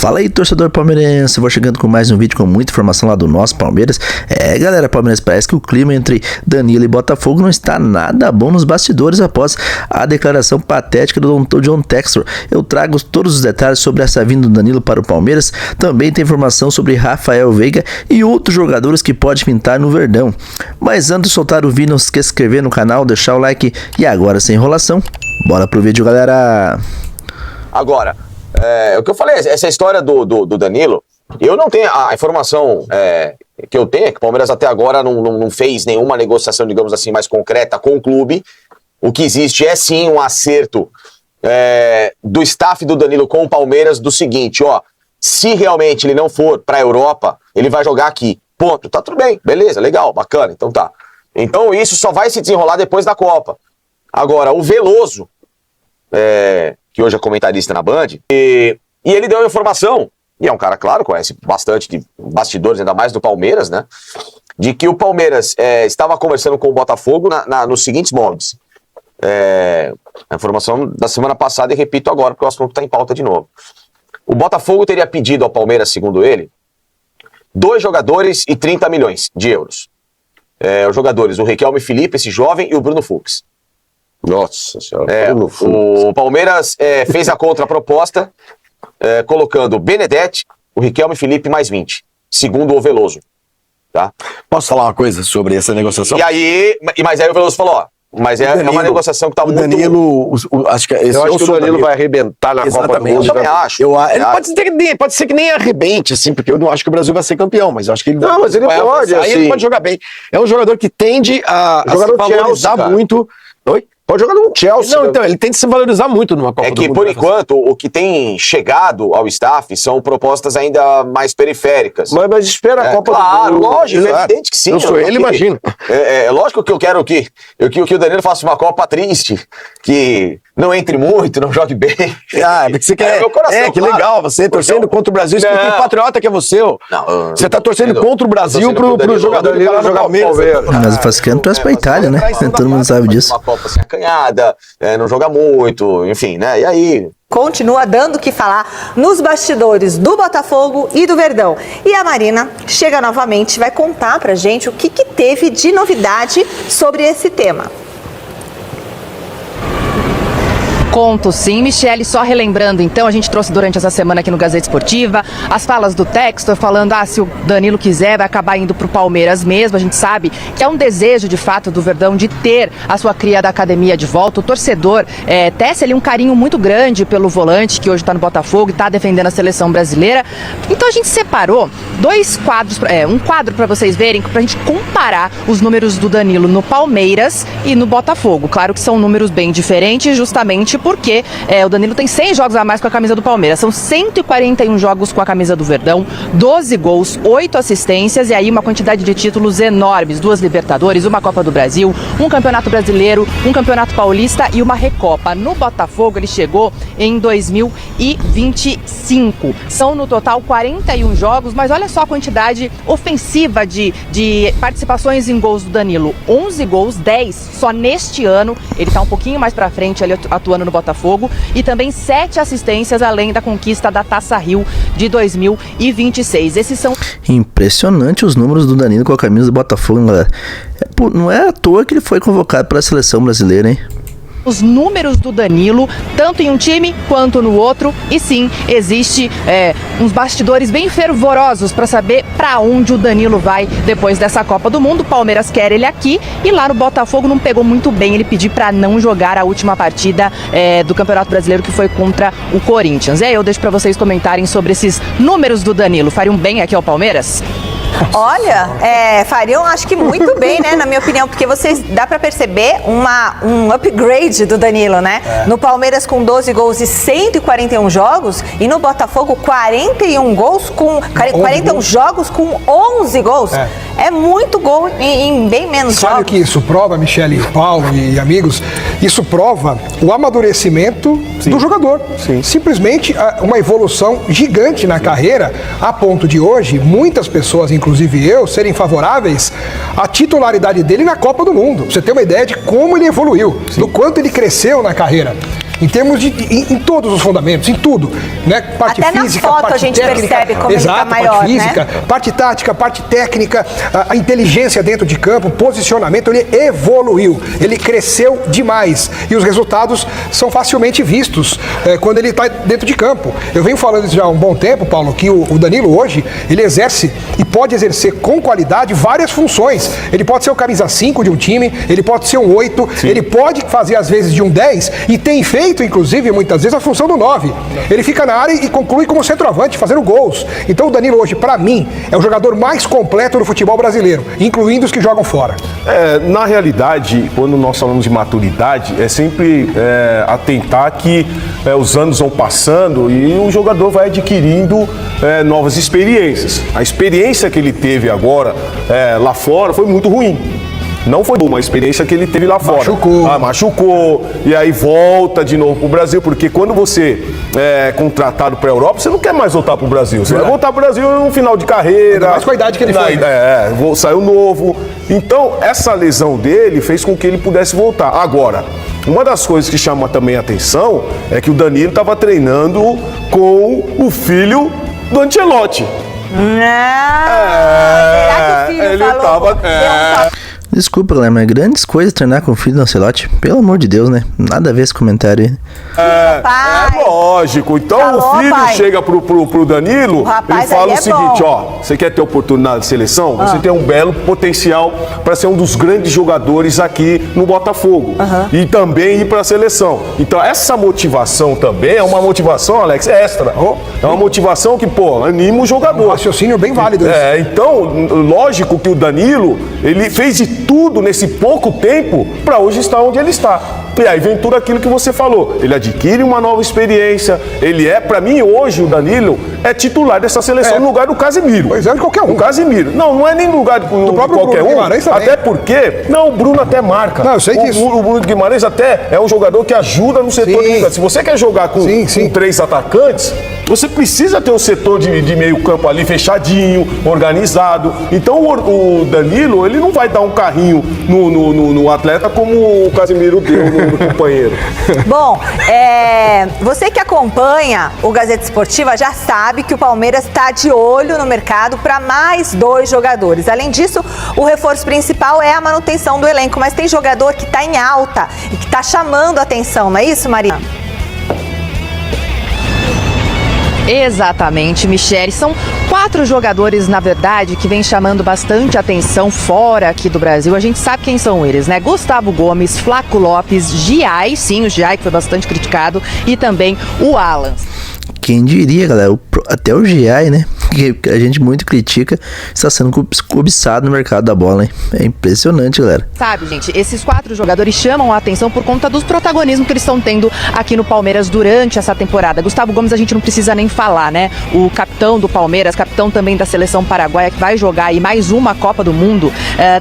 Fala aí, torcedor palmeirense, vou chegando com mais um vídeo com muita informação lá do nosso Palmeiras. Galera, Palmeiras, parece que o clima entre Danilo e Botafogo não está nada bom nos bastidores após a declaração patética do John Textor. Eu trago todos os detalhes sobre essa vinda do Danilo para o Palmeiras. Também tem informação sobre Rafael Veiga e outros jogadores que podem pintar no Verdão. Mas antes de soltar o vídeo, não se esqueça de se inscrever no canal, deixar o like e agora, sem enrolação, bora pro vídeo, galera. Agora, o que eu falei, essa história do Danilo, eu não tenho a informação que eu tenho, é que o Palmeiras até agora não fez nenhuma negociação, digamos assim, mais concreta com o clube. O que existe é sim um acerto do staff do Danilo com o Palmeiras do seguinte, ó, se realmente ele não for para a Europa, ele vai jogar aqui, ponto, tá tudo bem, beleza, legal, bacana, então tá. Então isso só vai se desenrolar depois da Copa. Agora, o Veloso, que hoje é comentarista na Band, e ele deu uma informação, e é um cara, claro, conhece bastante de bastidores, ainda mais do Palmeiras, né? De que o Palmeiras estava conversando com o Botafogo nos seguintes moldes. A informação da semana passada, e repito agora, porque o assunto está em pauta de novo. O Botafogo teria pedido ao Palmeiras, segundo ele, 2 jogadores e 30 milhões de euros. Os jogadores, o Riquelme Felipe, esse jovem, e o Bruno Fux. Nossa senhora. O Palmeiras fez a contraproposta, colocando o Benedetti, o Riquelme Felipe mais 20, segundo o Veloso. Tá? Posso falar uma coisa sobre essa negociação? Mas aí o Veloso falou, ó, mas é uma negociação que tá muito... O Danilo, acho que esse eu acho que o Danilo vai arrebentar na Copa do Mundo. Eu também acho. Ele pode ser que nem arrebente, assim, porque eu não acho que o Brasil vai ser campeão, mas eu acho que ele mas ele pode, assim. Ele pode jogar bem. É um jogador que tende a se valorizar muito. Oi? Pode jogar no Chelsea. Não, então, ele tem de se valorizar muito numa Copa do Mundo. Por enquanto, o que tem chegado ao staff são propostas ainda mais periféricas. Mas espera a Copa do Mundo. Claro, lógico, é evidente que sim. Eu sou ele, imagino. É lógico que eu quero que o Danilo faça uma Copa triste, que não entre muito, não jogue bem. Porque você quer... meu coração, que claro. legal, você torcendo contra o Brasil, isso que patriota que é você, você tá torcendo contra o Brasil pro jogador que tá lá no Palmeiras. Mas o Fascano torce pra Itália, né? Todo mundo sabe disso. Uma Copa sem acanhada, não joga muito, enfim, né? E aí... Continua dando o que falar nos bastidores do Botafogo e do Verdão. E a Marina chega novamente, vai contar pra gente o que teve de novidade sobre esse tema. Conto sim, Michele, só relembrando então, a gente trouxe durante essa semana aqui no Gazeta Esportiva as falas do Textor falando, se o Danilo quiser vai acabar indo pro Palmeiras mesmo, a gente sabe que é um desejo de fato do Verdão de ter a sua cria da academia de volta, o torcedor tece ali um carinho muito grande pelo volante que hoje tá no Botafogo e tá defendendo a seleção brasileira, então a gente separou 2 quadros, um quadro para vocês verem, pra gente comparar os números do Danilo no Palmeiras e no Botafogo, claro que são números bem diferentes, justamente porque o Danilo tem 100 jogos a mais com a camisa do Palmeiras, são 141 jogos com a camisa do Verdão, 12 gols, 8 assistências e aí uma quantidade de títulos enormes, 2 Libertadores, uma Copa do Brasil, um Campeonato Brasileiro, um Campeonato Paulista e uma Recopa. No Botafogo ele chegou em 2025, são no total 41 jogos, mas olha só a quantidade ofensiva de participações em gols do Danilo, 11 gols, 10 só neste ano, ele tá um pouquinho mais pra frente ali atuando no Botafogo, e também 7 assistências além da conquista da Taça Rio de 2026. Esses são... Impressionante os números do Danilo com a camisa do Botafogo, galera. Não é à toa que ele foi convocado para a seleção brasileira, hein? Os números do Danilo, tanto em um time quanto no outro, e sim, existe uns bastidores bem fervorosos para saber para onde o Danilo vai depois dessa Copa do Mundo. O Palmeiras quer ele aqui e lá no Botafogo não pegou muito bem ele pedir para não jogar a última partida do Campeonato Brasileiro, que foi contra o Corinthians. E aí eu deixo para vocês comentarem sobre esses números do Danilo. Fariam bem aqui ao Palmeiras? Olha, fariam acho que muito bem, né, na minha opinião, porque dá pra perceber um upgrade do Danilo, né? No Palmeiras com 12 gols e 141 jogos e no Botafogo 41 jogos com 11 gols. É muito gol em bem menos jogos. Sabe o que isso prova, Michele, Paulo e amigos? Isso prova o amadurecimento do jogador. Simplesmente uma evolução gigante na carreira, a ponto de hoje muitas pessoas, inclusive eu, serem favoráveis à titularidade dele na Copa do Mundo. Pra você ter uma ideia de como ele evoluiu, do quanto ele cresceu na carreira. em termos em todos os fundamentos, em tudo, né? Parte até física, na foto parte a gente técnica, percebe como exato, ele tá maior, parte física, né? parte tática, parte técnica, a inteligência dentro de campo, posicionamento, ele evoluiu, ele cresceu demais e os resultados são facilmente vistos quando ele está dentro de campo. Eu venho falando isso já há um bom tempo, Paulo, que o Danilo hoje, ele exerce e pode exercer com qualidade várias funções. Ele pode ser o camisa 5 de um time, ele pode ser um 8, ele pode fazer às vezes de um 10 e tem feito, inclusive, muitas vezes a função do 9. Ele fica na área e conclui como centroavante, fazendo gols. Então o Danilo hoje, para mim, é o jogador mais completo do futebol brasileiro, incluindo os que jogam fora. Na realidade, quando nós falamos de maturidade, é sempre atentar que os anos vão passando e o jogador vai adquirindo novas experiências. A experiência que ele teve agora lá fora foi muito ruim. Não foi uma experiência que ele teve lá fora. Machucou. E aí volta de novo pro Brasil, porque quando você é contratado pra Europa, você não quer mais voltar pro Brasil. Você vai voltar pro Brasil no final de carreira. Ainda mais com a idade que ele foi. Saiu novo. Então, essa lesão dele fez com que ele pudesse voltar. Agora, uma das coisas que chama também a atenção é que o Danilo estava treinando com o filho do Ancelotti. Será que o filho falou? Desculpa, galera, mas grandes coisas treinar com o filho do Ancelotti. Pelo amor de Deus, né? Nada a ver esse comentário aí. Lógico. Então Falou, o filho pai. chega pro Danilo e fala o seguinte, você quer ter oportunidade de seleção? Você tem um belo potencial para ser um dos grandes jogadores aqui no Botafogo. E também ir para a seleção. Então essa motivação também é uma motivação, Alex, extra. É uma motivação que, anima o jogador. Um raciocínio bem válido. Então, lógico que o Danilo, ele fez de tudo nesse pouco tempo para hoje estar onde ele está. E aí vem tudo aquilo que você falou. Ele adquire uma nova experiência. Ele para mim, hoje, o Danilo é titular dessa seleção no lugar do Casemiro. Pois é, de qualquer um. O Casemiro. Não é nem no lugar do próprio qualquer Bruno um. Guimarães também. Até porque, o Bruno até marca. Não, eu sei disso. O Bruno Guimarães até é um jogador que ajuda no setor de meio. Se você quer jogar com 3 atacantes, você precisa ter um setor de meio campo ali fechadinho, organizado. Então o Danilo, ele não vai dar um carrinho no atleta como o Casemiro deu no companheiro. Bom, você que acompanha o Gazeta Esportiva já sabe que o Palmeiras está de olho no mercado para mais 2 jogadores. Além disso, o reforço principal é a manutenção do elenco, mas tem jogador que está em alta e que está chamando a atenção, não é isso, Maria? Exatamente, Michele. São 4 jogadores, na verdade, que vem chamando bastante atenção fora aqui do Brasil. A gente sabe quem são eles, né? Gustavo Gomes, Flaco Lopes, Giai, sim, o Giai que foi bastante criticado, e também o Alan. Quem diria, galera, até o Giai, né, que a gente muito critica, está sendo cobiçado no mercado da bola, hein? É impressionante, galera. Sabe, gente, esses 4 jogadores chamam a atenção por conta dos protagonismos que eles estão tendo aqui no Palmeiras durante essa temporada. Gustavo Gomes a gente não precisa nem falar, né? O capitão do Palmeiras, capitão também da seleção paraguaia, que vai jogar aí mais uma Copa do Mundo,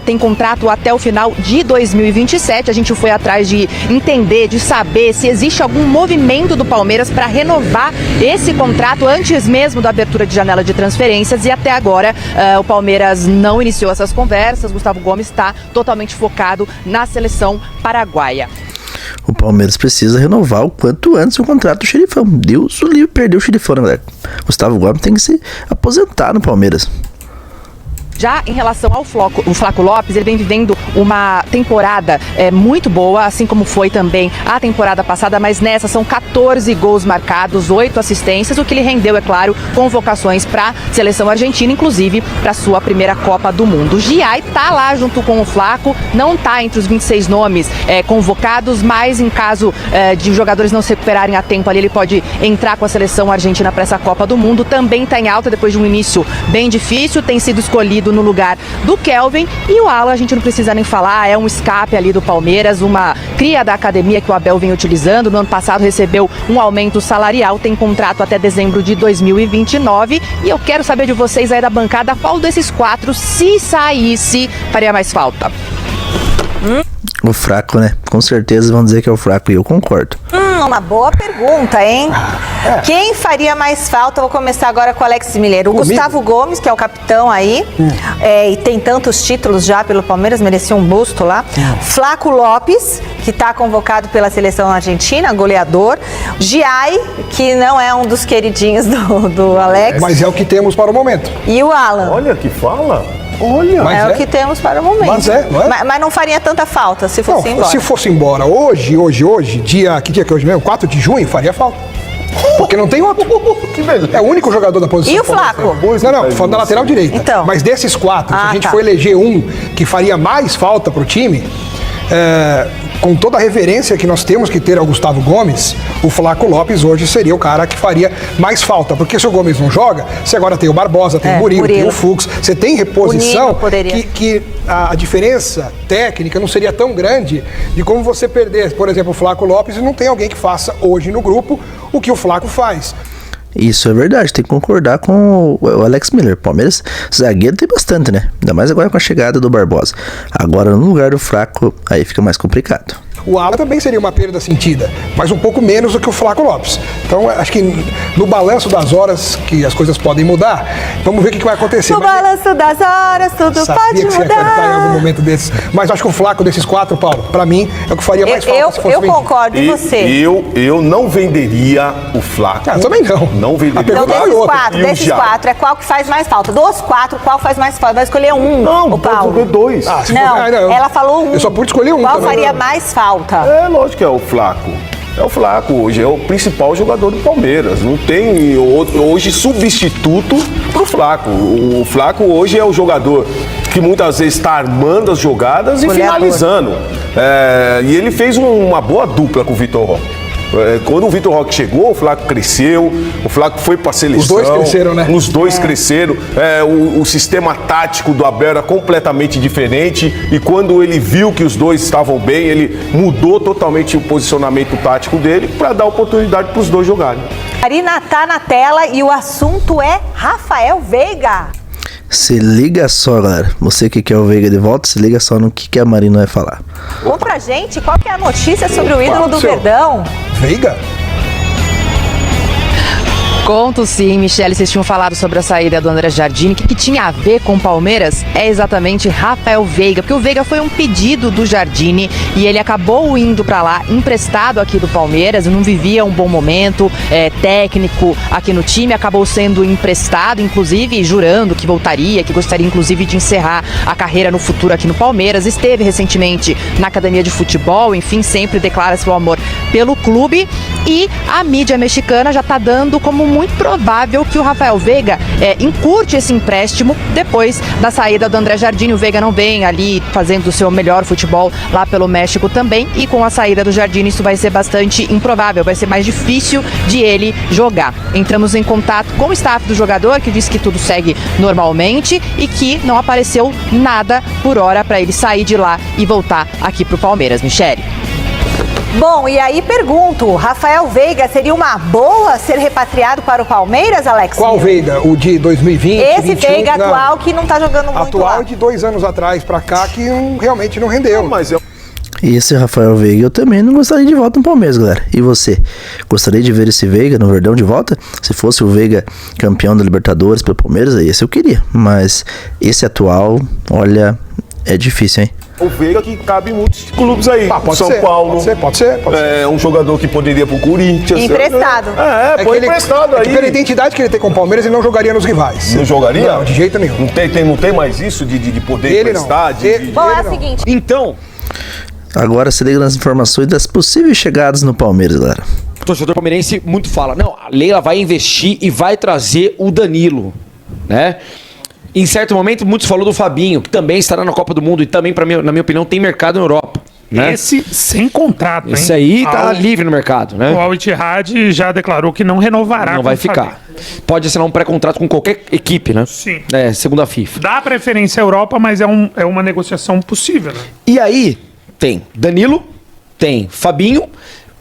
tem contrato até o final de 2027. A gente foi atrás de entender, de saber se existe algum movimento do Palmeiras para renovar esse contrato antes mesmo da abertura de janela de transferências, e até agora o Palmeiras não iniciou essas conversas. Gustavo Gomes está totalmente focado na seleção paraguaia. O Palmeiras precisa renovar o quanto antes o contrato do Xerifão. Deus o livre, perdeu o Xerifão, né, galera? Gustavo Gomes tem que se aposentar no Palmeiras. Já em relação ao Flaco Lopes, ele vem vivendo uma temporada muito boa, assim como foi também a temporada passada, mas nessa são 14 gols marcados, 8 assistências, o que lhe rendeu, é claro, convocações para a seleção argentina, inclusive para sua primeira Copa do Mundo. O Giai tá lá junto com o Flaco, não tá entre os 26 nomes convocados, mas em caso de jogadores não se recuperarem a tempo ali, ele pode entrar com a seleção argentina para essa Copa do Mundo. Também tá em alta depois de um início bem difícil, tem sido escolhido no lugar do Kelvin, e o Alan a gente não precisa nem falar, é um escape ali do Palmeiras, uma cria da academia que o Abel vem utilizando. No ano passado recebeu um aumento salarial, tem contrato até dezembro de 2029, e eu quero saber de vocês aí da bancada, qual desses 4, se saísse, faria mais falta? O fraco, né? Com certeza vão dizer que é o fraco e eu concordo. Uma boa pergunta, hein? Quem faria mais falta? Vou começar agora com o Alex Miller. O Gustavo Gomes, que é o capitão aí, e tem tantos títulos já pelo Palmeiras, merecia um busto lá. Flaco Lopes, que está convocado pela seleção argentina, goleador. Giai, que não é um dos queridinhos do Alex. Mas é o que temos para o momento. E o Alan. Olha que fala. Olha. Mas o que temos para o momento. Mas não é? Mas não faria tanta falta se fosse embora. Se fosse embora hoje, que dia que é hoje mesmo? 4 de junho, faria falta. Porque não tem outro. Que beleza. É o único jogador da posição. E o Flaco? Não, falando da lateral direita. Então. Mas desses 4, se a gente tá. for eleger um que faria mais falta pro time, com toda a reverência que nós temos que ter ao Gustavo Gomes, o Flaco Lopes hoje seria o cara que faria mais falta. Porque se o Gomes não joga, você agora tem o Barbosa, tem o Murilo, tem o Fux, você tem reposição que a diferença técnica não seria tão grande de como você perder, por exemplo, o Flaco Lopes e não tem alguém que faça hoje no grupo o que o Flaco faz. Isso é verdade, tem que concordar com o Alex Miller. Palmeiras, zagueiro tem bastante, né? Ainda mais agora com a chegada do Barbosa. Agora, no lugar do fraco, aí fica mais complicado. O Alan também seria uma perda sentida, mas um pouco menos do que o Flaco Lopes. Então, acho que no balanço das horas que as coisas podem mudar, vamos ver o que vai acontecer. No balanço das horas, tudo pode que você ia cantar em algum mudar. momento desses. Mas acho que o Flaco desses 4, Paulo, pra mim, é o que faria mais falta se fosse Eu vendido. concordo, e você? Eu não venderia o Flaco. Também não. Não venderia. Então, desses E o quatro, é qual que faz mais falta? Dos 4, qual faz mais falta? Vai escolher um, Não, o Paulo. pode escolher 2. Não, ela falou um. Eu só pude escolher um. Qual também. faria mais falta? É lógico que é o Flaco. É o Flaco hoje, é o principal jogador do Palmeiras. Não tem hoje substituto pro Flaco. O Flaco hoje é o jogador que muitas vezes está armando as jogadas e finalizando. E ele fez uma boa dupla com o Vitor Roque. Quando o Vitor Roque chegou, o Flaco cresceu, o Flaco foi para a seleção. Os dois cresceram, né? Os dois cresceram. O sistema tático do Abel era completamente diferente e quando ele viu que os dois estavam bem, ele mudou totalmente o posicionamento tático dele para dar oportunidade para os dois jogarem. Marina tá na tela e o assunto é Rafael Veiga. Se liga só, galera. Você que quer o Veiga de volta, se liga só no que a Marina vai falar. Conta pra gente qual que é a notícia sobre o ídolo do Verdão. Veiga? Conto sim, Michele, vocês tinham falado sobre a saída do André Jardine. O que tinha a ver com o Palmeiras é exatamente Rafael Veiga, porque o Veiga foi um pedido do Jardine e ele acabou indo pra lá, emprestado aqui do Palmeiras, não vivia um bom momento técnico aqui no time, acabou sendo emprestado, inclusive jurando que voltaria, que gostaria inclusive de encerrar a carreira no futuro aqui no Palmeiras. Esteve recentemente na academia de futebol, enfim, sempre declara seu amor pelo clube e a mídia mexicana já tá dando como muito provável que o Rafael Veiga encurte esse empréstimo depois da saída do André Jardine. O Veiga não vem ali fazendo o seu melhor futebol lá pelo México também, e com a saída do Jardine isso vai ser bastante improvável, vai ser mais difícil de ele jogar. Entramos em contato com o staff do jogador, que disse que tudo segue normalmente e que não apareceu nada por hora para ele sair de lá e voltar aqui pro Palmeiras. Michele. Bom, e aí pergunto, Rafael Veiga seria uma boa ser repatriado para o Palmeiras, Alex? Qual Veiga? O de 2020, Esse 21, Veiga atual que não tá jogando muito atual lá. de 2 anos atrás pra cá que realmente não rendeu. Mas E esse Rafael Veiga eu também não gostaria de volta no Palmeiras, galera. E você? Gostaria de ver esse Veiga no Verdão de volta? Se fosse o Veiga campeão da Libertadores pelo Palmeiras, aí esse eu queria. Mas esse atual, olha, é difícil, hein? o Veiga que cabe em muitos clubes aí. São Paulo. Pode ser. É um jogador que poderia pro Corinthians. Emprestado. Emprestado aí. Pela identidade que ele tem com o Palmeiras, ele não jogaria nos rivais. Não jogaria? Não, de jeito nenhum. Não tem mais isso de poder Ele emprestar? não. Bom, é o seguinte. Então, Agora se liga nas informações das possíveis chegadas no Palmeiras, galera. o torcedor palmeirense muito fala, não, a Leila vai investir e vai trazer o Danilo, né? Em certo momento, muitos falou do Fabinho, que também estará na Copa do Mundo e também, na minha opinião, tem mercado na Europa. Né? Esse sem contrato, hein? Esse aí tá livre no mercado, né? O Al Ittihad já declarou que não renovará. Não vai ficar. Pode assinar um pré-contrato com qualquer equipe, né? Sim. Segundo a FIFA. Dá preferência à Europa, mas é uma negociação possível, né? E aí, tem Danilo, tem Fabinho,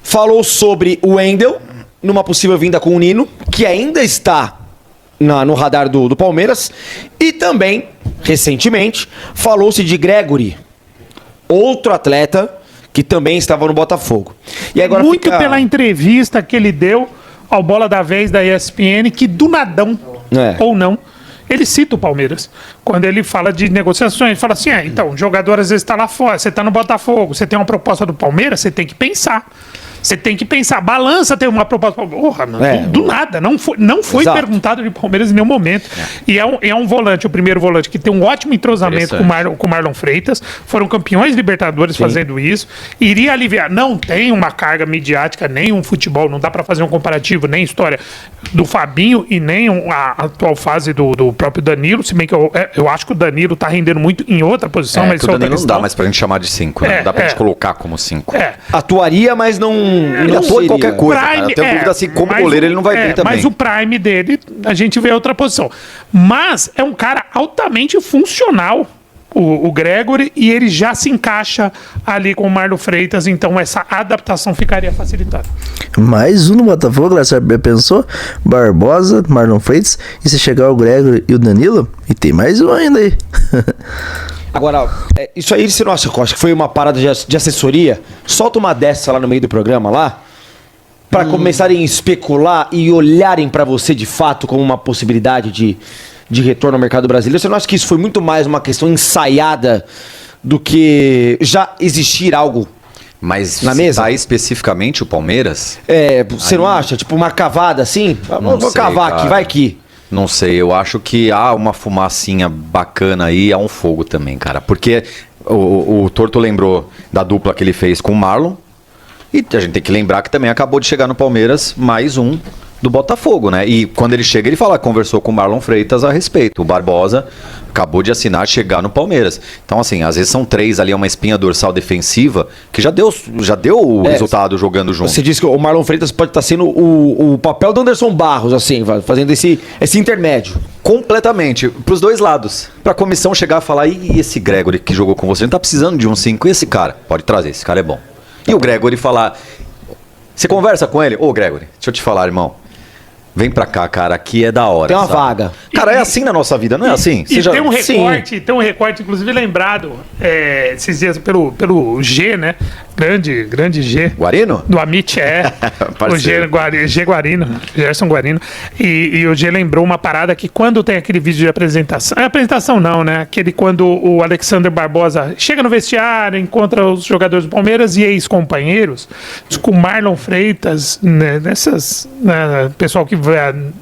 falou sobre o Wendel, numa possível vinda com o Nino, que ainda está no radar do Palmeiras, e também, recentemente, falou-se de Gregory, outro atleta que também estava no Botafogo. E agora muito pela entrevista que ele deu ao Bola da Vez da ESPN, que do nadão, ou não, ele cita o Palmeiras. Quando ele fala de negociações, ele fala assim, então, o jogador às vezes está lá fora, você está no Botafogo, você tem uma proposta do Palmeiras, você tem que pensar. Você tem que pensar, balança tem uma proposta. Porra, do nada, não foi perguntado de Palmeiras em nenhum momento. E é um volante, o primeiro volante, que tem um ótimo entrosamento com o Marlon Freitas. Foram campeões Libertadores fazendo isso. Iria aliviar. Não tem uma carga midiática, nem um futebol, não dá pra fazer um comparativo, nem história do Fabinho e nem a atual fase do próprio Danilo. Se bem que eu acho que o Danilo tá rendendo muito em outra posição, mas o Danilo não dá mais pra gente chamar de 5, né? Não dá pra gente colocar como 5. Atuaria, mas não. Ele atua em qualquer coisa, cara. Eu tenho dúvida assim, como goleiro ele não vai ter também. Mas o prime dele, a gente vê outra posição. Mas é um cara altamente funcional, o Gregory, e ele já se encaixa ali com o Marlon Freitas, então essa adaptação ficaria facilitada. Mais um no Botafogo, você pensou? Barbosa, Marlon Freitas, e se chegar o Gregory e o Danilo, e tem mais um ainda aí. Agora, isso aí você não acha, Costa, que foi uma parada de assessoria? Solta uma dessa lá no meio do programa lá, pra começarem a especular e olharem pra você de fato como uma possibilidade de retorno ao mercado brasileiro. Você não acha que isso foi muito mais uma questão ensaiada do que já existir algo Mas na mesa? Tá especificamente o Palmeiras? Você não acha? Tipo uma cavada assim? Vou cavar aqui, vai aqui. Não sei, eu acho que há uma fumacinha bacana aí, há um fogo também, cara. Porque o Torto lembrou da dupla que ele fez com o Marlon. E a gente tem que lembrar que também acabou de chegar no Palmeiras mais um do Botafogo, né? E quando ele chega, ele conversou com o Marlon Freitas a respeito. O Barbosa acabou de assinar, chegar no Palmeiras. Então, assim, às vezes são 3 ali, uma espinha dorsal defensiva, que já deu o resultado jogando junto. Você disse que o Marlon Freitas pode estar sendo o papel do Anderson Barros, assim, fazendo esse intermédio. Completamente, pros dois lados. Pra comissão chegar e falar, e esse Gregory que jogou com você, não tá precisando de um 5, e esse cara? Pode trazer, esse cara é bom. E o Gregory falar, você conversa com ele? Ô, Gregory, deixa eu te falar, irmão. Vem pra cá, cara, aqui é da hora. Tem uma vaga. Cara, é assim na nossa vida, não é assim? Tem um recorte, inclusive lembrado esses dias pelo G, né? Grande G. Guarino? Do Amit, o G Guarino, Gerson Guarino. E o G lembrou uma parada que quando tem aquele vídeo de apresentação... apresentação não, né? Aquele quando o Alexander Barbosa chega no vestiário, encontra os jogadores do Palmeiras e ex-companheiros, com Marlon Freitas, né, pessoal que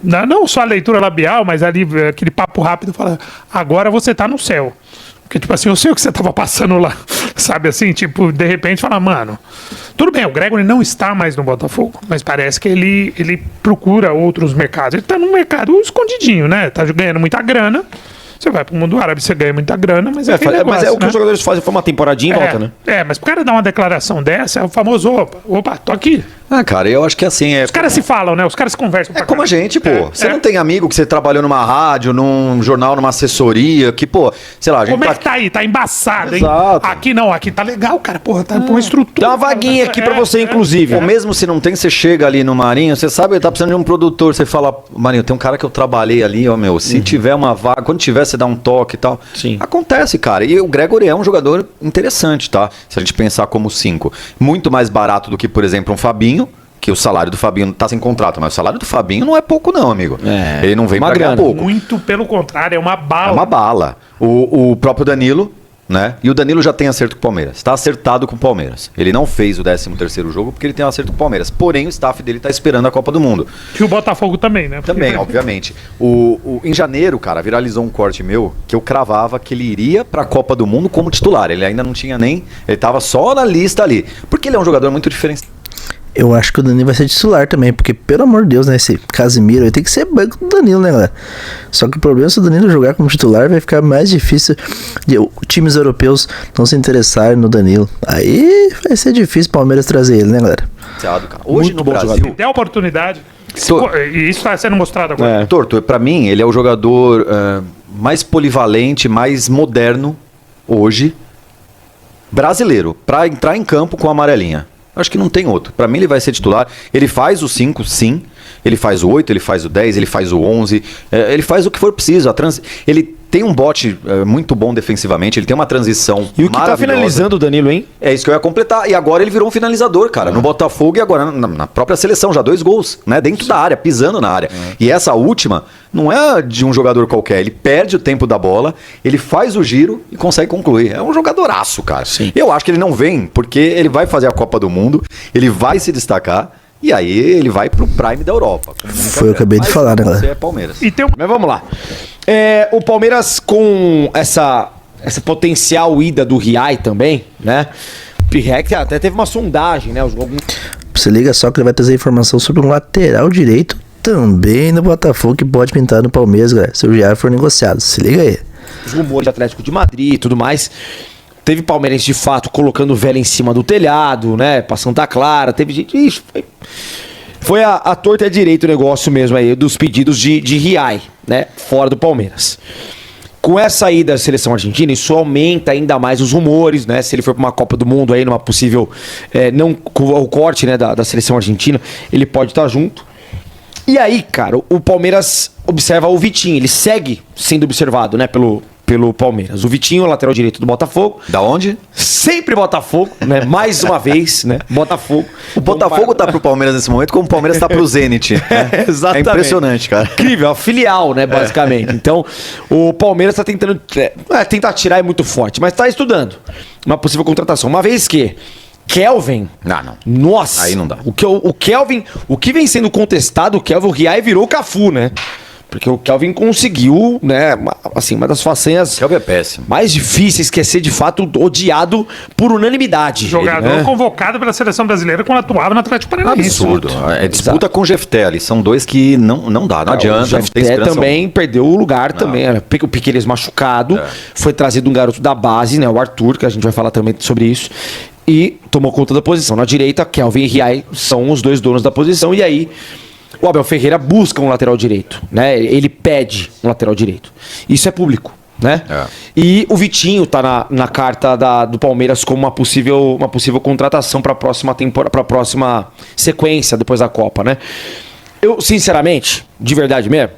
não só a leitura labial, mas ali aquele papo rápido, fala, agora você tá no céu. Porque, tipo assim, eu sei o que você tava passando lá, sabe assim? Tipo, de repente fala, mano, tudo bem, o Gregory não está mais no Botafogo, mas parece que ele procura outros mercados. Ele tá num mercado escondidinho, né? Tá ganhando muita grana. Você vai pro mundo árabe, você ganha muita grana, mas o que os jogadores fazem, foi uma temporadinha e volta, né? Mas pro cara dar uma declaração dessa, é o famoso, opa, tô aqui. Cara, eu acho que assim... Os caras se falam, né? Os caras se conversam. Como a gente, pô. Você não tem amigo que você trabalhou numa rádio, num jornal, numa assessoria, que, pô, sei lá... Como é que tá aí? Tá embaçado, Exato. Hein? Aqui não, aqui tá legal, cara. Porra, tá com uma estrutura. Dá uma vaguinha aqui pra você, inclusive. Ou mesmo se não tem, você chega ali no Marinho, você sabe que tá precisando de um produtor, você fala, Marinho, tem um cara que eu trabalhei ali, ó, meu, se tiver uma vaga, quando tiver, você dá um toque e tal. Sim. Acontece, cara. E o Gregory é um jogador interessante, tá? Se a gente pensar como 5. Muito mais barato do que, por exemplo, um Fabinho, que o salário do Fabinho tá sem contrato, mas o salário do Fabinho não é pouco não, amigo. Ele não vem pra ganhar pouco. Muito pelo contrário, é uma bala. É uma bala. O próprio Danilo, né? E o Danilo já tem acerto com o Palmeiras. Tá acertado com o Palmeiras. Ele não fez o 13º jogo porque ele tem um acerto com o Palmeiras. Porém, o staff dele tá esperando a Copa do Mundo. E o Botafogo também, né? Também, obviamente. Em janeiro, cara, viralizou um corte meu que eu cravava que ele iria pra Copa do Mundo como titular. Ele ainda não tinha nem... Ele tava só na lista ali. Porque ele é um jogador muito diferenciado. Eu acho que o Danilo vai ser titular também, porque, pelo amor de Deus, né, esse Casimiro aí tem que ser banco do Danilo, né, galera? Só que o problema é se o Danilo jogar como titular, vai ficar mais difícil de times europeus não se interessarem no Danilo. Aí vai ser difícil o Palmeiras trazer ele, né, galera? Hoje no Brasil... Se der a oportunidade, e isso está sendo mostrado agora. Torto, pra mim, ele é o jogador mais polivalente, mais moderno, hoje, brasileiro, pra entrar em campo com a amarelinha. Acho que não tem outro. Pra mim ele vai ser titular. Ele faz o 5, sim. Ele faz o 8, ele faz o 10, ele faz o 11. Ele faz o que for preciso. Ele tem um bote muito bom defensivamente, ele tem uma transição E o que tá finalizando o Danilo, hein? É isso que eu ia completar. E agora ele virou um finalizador, cara. No Botafogo e agora na própria seleção, já 2 gols, né? Dentro da área, pisando na área. E essa última não é de um jogador qualquer. Ele perde o tempo da bola, ele faz o giro e consegue concluir. É um jogadoraço, cara. Sim. Eu acho que ele não vem porque ele vai fazer a Copa do Mundo, ele vai se destacar e aí ele vai pro Prime da Europa. Foi o que eu acabei de falar, né, galera? É Palmeiras. E tem Mas vamos lá. O Palmeiras com essa potencial ida do Riai também, né? O Pirrec até teve uma sondagem, né? Você liga só que ele vai trazer informação sobre um lateral direito também no Botafogo que pode pintar no Palmeiras, galera. Se o Riai for negociado, se liga aí. Os rumores de Atlético de Madrid e tudo mais. Teve palmeirense de fato colocando vela em cima do telhado, né? Pra Santa Clara. Teve gente. Ixi, foi a torta e a direito o negócio mesmo aí, dos pedidos de Riai, né? Fora do Palmeiras. Com essa ida da seleção argentina, isso aumenta ainda mais os rumores, né? Se ele for para uma Copa do Mundo aí, numa possível. Não com o corte, né, da seleção argentina, ele pode estar junto. E aí, cara, o Palmeiras observa o Vitinho, ele segue sendo observado, né, pelo Palmeiras. O Vitinho, lateral direito do Botafogo. Da onde? Sempre Botafogo, né? Mais uma vez, né? Botafogo. O Botafogo tá pro Palmeiras nesse momento, como o Palmeiras tá pro Zenit. Né? Exatamente. É impressionante, cara. Incrível, a filial, né, basicamente. Então, o Palmeiras tá tentando... tentar tirar é muito forte, mas tá estudando uma possível contratação. Uma vez que Kelvin... Não. Nossa! Aí não dá. O Kelvin... O que vem sendo contestado, o Kelvin, o Riai virou o Cafu, né? Porque o Kelvin conseguiu, né, assim, uma das façanhas Kelvin é péssimo. mais difíceis, que é ser de fato odiado por unanimidade. Jogador convocado pela seleção brasileira quando atuava no Atlético Paranaense. Absurdo. É disputa com o Jefté, são dois que não dá, não adianta. O Jefté também perdeu o lugar também. O Piqueires machucado, foi trazido um garoto da base, né, o Arthur, que a gente vai falar também sobre isso, e tomou conta da posição. Na direita, Kelvin e Riai são os dois donos da posição, e aí o Abel Ferreira busca um lateral direito, né? Ele pede um lateral direito. Isso é público, né? E o Vitinho tá na carta do Palmeiras como uma possível contratação para a próxima temporada, para a próxima sequência depois da Copa, né? Eu, sinceramente, de verdade mesmo,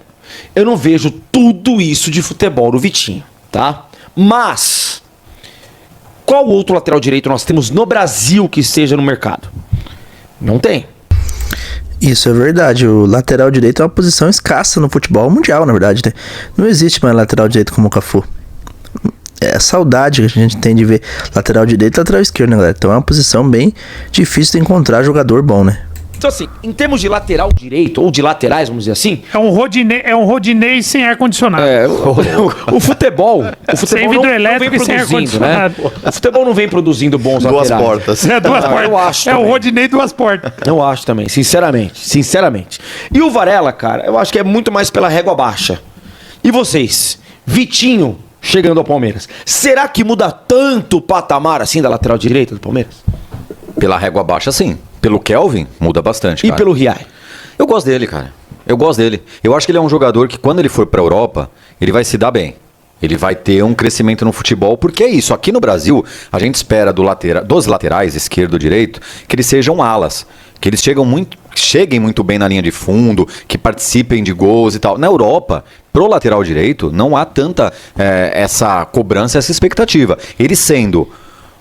eu não vejo tudo isso de futebol no Vitinho, tá? Mas qual outro lateral direito nós temos no Brasil que esteja no mercado? Não tem. Isso é verdade, o lateral direito é uma posição escassa no futebol mundial, na verdade, né? Não existe mais lateral direito como o Cafu. É a saudade que a gente tem de ver lateral direito e lateral esquerdo, né, galera? Então é uma posição bem difícil de encontrar jogador bom, né? Então, assim, em termos de lateral direito, ou de laterais, vamos dizer assim... É um Rodinei sem ar-condicionado. O futebol sem vidro elétrico e sem ar-condicionado. O futebol não vem produzindo bons duas laterais. Portas. Duas portas. Eu acho o Rodinei duas portas. Eu acho também, sinceramente. E o Varela, cara, eu acho que é muito mais pela régua baixa. E vocês? Vitinho chegando ao Palmeiras. Será que muda tanto o patamar assim da lateral direita do Palmeiras? Pela régua baixa, sim. Pelo Kelvin, muda bastante, cara. E pelo Riai? Eu gosto dele, cara. Eu gosto dele. Eu acho que ele é um jogador que, quando ele for pra Europa, ele vai se dar bem. Ele vai ter um crescimento no futebol, porque é isso. Aqui no Brasil, a gente espera dos laterais, esquerdo e direito, que eles sejam alas. Que eles cheguem muito bem na linha de fundo, que participem de gols e tal. Na Europa, pro lateral direito, não há tanta essa cobrança, essa expectativa. Ele sendo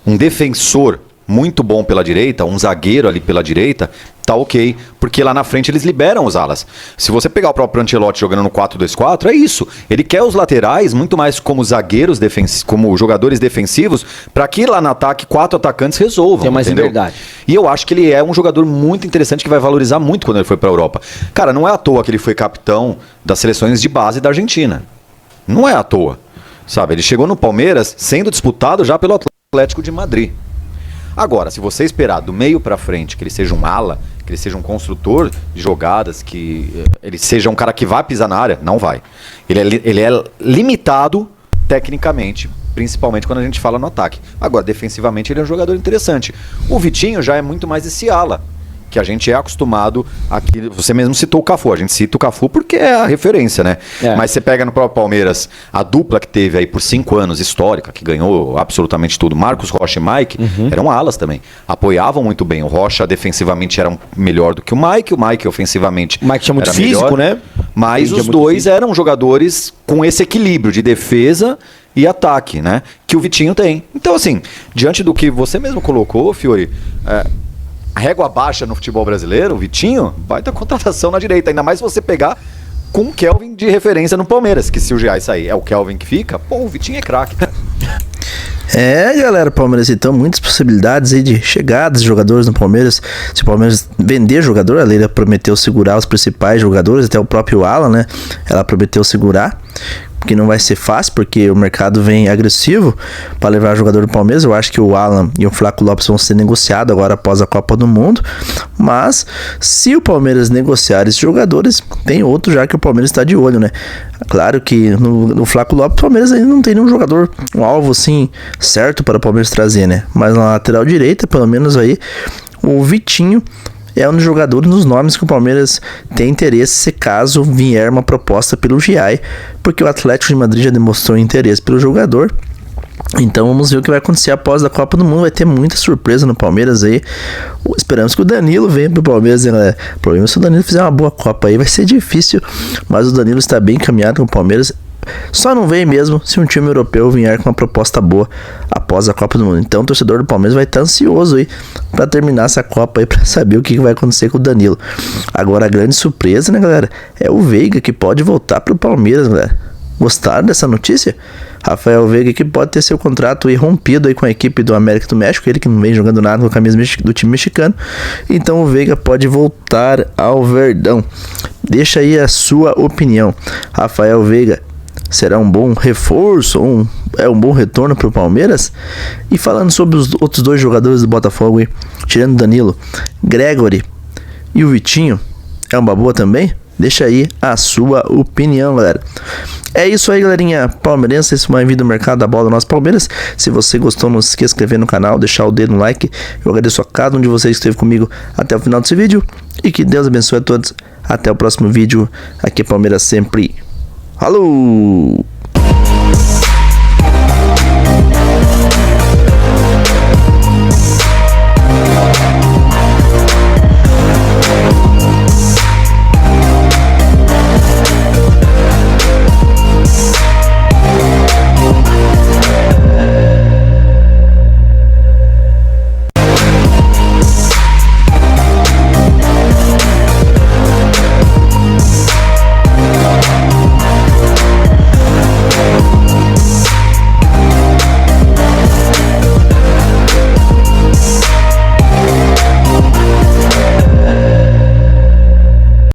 um defensor muito bom pela direita, um zagueiro ali pela direita, tá ok, porque lá na frente eles liberam os alas. Se você pegar o próprio Ancelotti jogando no 4-2-4, é isso. Ele quer os laterais muito mais como zagueiros como jogadores defensivos, para que lá no ataque 4 atacantes resolvam. Tem mais liberdade. E eu acho que ele é um jogador muito interessante que vai valorizar muito quando ele for para a Europa. Cara, não é à toa que ele foi capitão das seleções de base da Argentina. Não é à toa. Sabe, ele chegou no Palmeiras sendo disputado já pelo Atlético de Madrid. Agora, se você esperar do meio pra frente que ele seja um ala, que ele seja um construtor de jogadas, que ele seja um cara que vai pisar na área, não vai. Ele é limitado tecnicamente, principalmente quando a gente fala no ataque. Agora, defensivamente, ele é um jogador interessante. O Vitinho já é muito mais esse ala, que a gente é acostumado aqui. Você mesmo citou o Cafu, a gente cita o Cafu porque é a referência, né? Mas você pega no próprio Palmeiras a dupla que teve aí por 5 anos, histórica, que ganhou absolutamente tudo, Marcos Rocha e Mike, eram alas também. Apoiavam muito bem. O Rocha defensivamente era melhor do que o Mike ofensivamente. O Mike tinha muito era físico, melhor, né? Mas os dois eram jogadores com esse equilíbrio de defesa e ataque, né? Que o Vitinho tem. Então, assim, diante do que você mesmo colocou, Fiori, a régua baixa no futebol brasileiro, o Vitinho, vai ter contratação na direita. Ainda mais se você pegar com o Kelvin de referência no Palmeiras, que se o Geai sair é o Kelvin que fica, pô, o Vitinho é craque. Galera, Palmeiras, então, muitas possibilidades aí de chegadas de jogadores no Palmeiras. Se o Palmeiras vender jogador, a Leila prometeu segurar os principais jogadores, até o próprio Alan, né? Ela prometeu segurar, que não vai ser fácil, porque o mercado vem agressivo para levar jogador do Palmeiras. Eu acho que o Alan e o Flaco Lopes vão ser negociados agora após a Copa do Mundo, mas se o Palmeiras negociar esses jogadores, tem outro já que o Palmeiras está de olho, né? Claro que no Flaco Lopes o Palmeiras ainda não tem nenhum jogador, um alvo assim certo para o Palmeiras trazer, né? Mas na lateral direita, pelo menos aí, o Vitinho é um dos jogadores, nos nomes que o Palmeiras tem interesse, se caso vier uma proposta pelo Giai, porque o Atlético de Madrid já demonstrou interesse pelo jogador. Então vamos ver o que vai acontecer após a Copa do Mundo. Vai ter muita surpresa no Palmeiras aí. Esperamos que o Danilo venha pro Palmeiras, né? O problema é se o Danilo fizer uma boa Copa aí, vai ser difícil, mas o Danilo está bem encaminhado com o Palmeiras. Só não vem mesmo se um time europeu vier com uma proposta boa após a Copa do Mundo. Então o torcedor do Palmeiras vai estar ansioso aí para terminar essa Copa aí, para saber o que vai acontecer com o Danilo. Agora a grande surpresa, né, galera, é o Veiga, que pode voltar pro Palmeiras, galera. Gostaram dessa notícia? Rafael Veiga, que pode ter seu contrato aí rompido aí com a equipe do América do México, ele que não vem jogando nada com a camisa do time mexicano. Então o Veiga pode voltar ao Verdão. Deixa aí a sua opinião. Rafael Veiga será um bom reforço, um bom retorno para o Palmeiras? E falando sobre os outros dois jogadores do Botafogo, aí, tirando o Danilo, Gregory e o Vitinho, é uma boa também? Deixa aí a sua opinião, galera. É isso aí, galerinha palmeirense. Esse vai vir do mercado da bola do nosso Palmeiras. Se você gostou, não se esqueça de se inscrever no canal, deixar o dedo no like. Eu agradeço a cada um de vocês que esteve comigo até o final desse vídeo. E que Deus abençoe a todos. Até o próximo vídeo. Aqui é Palmeiras sempre. Falou!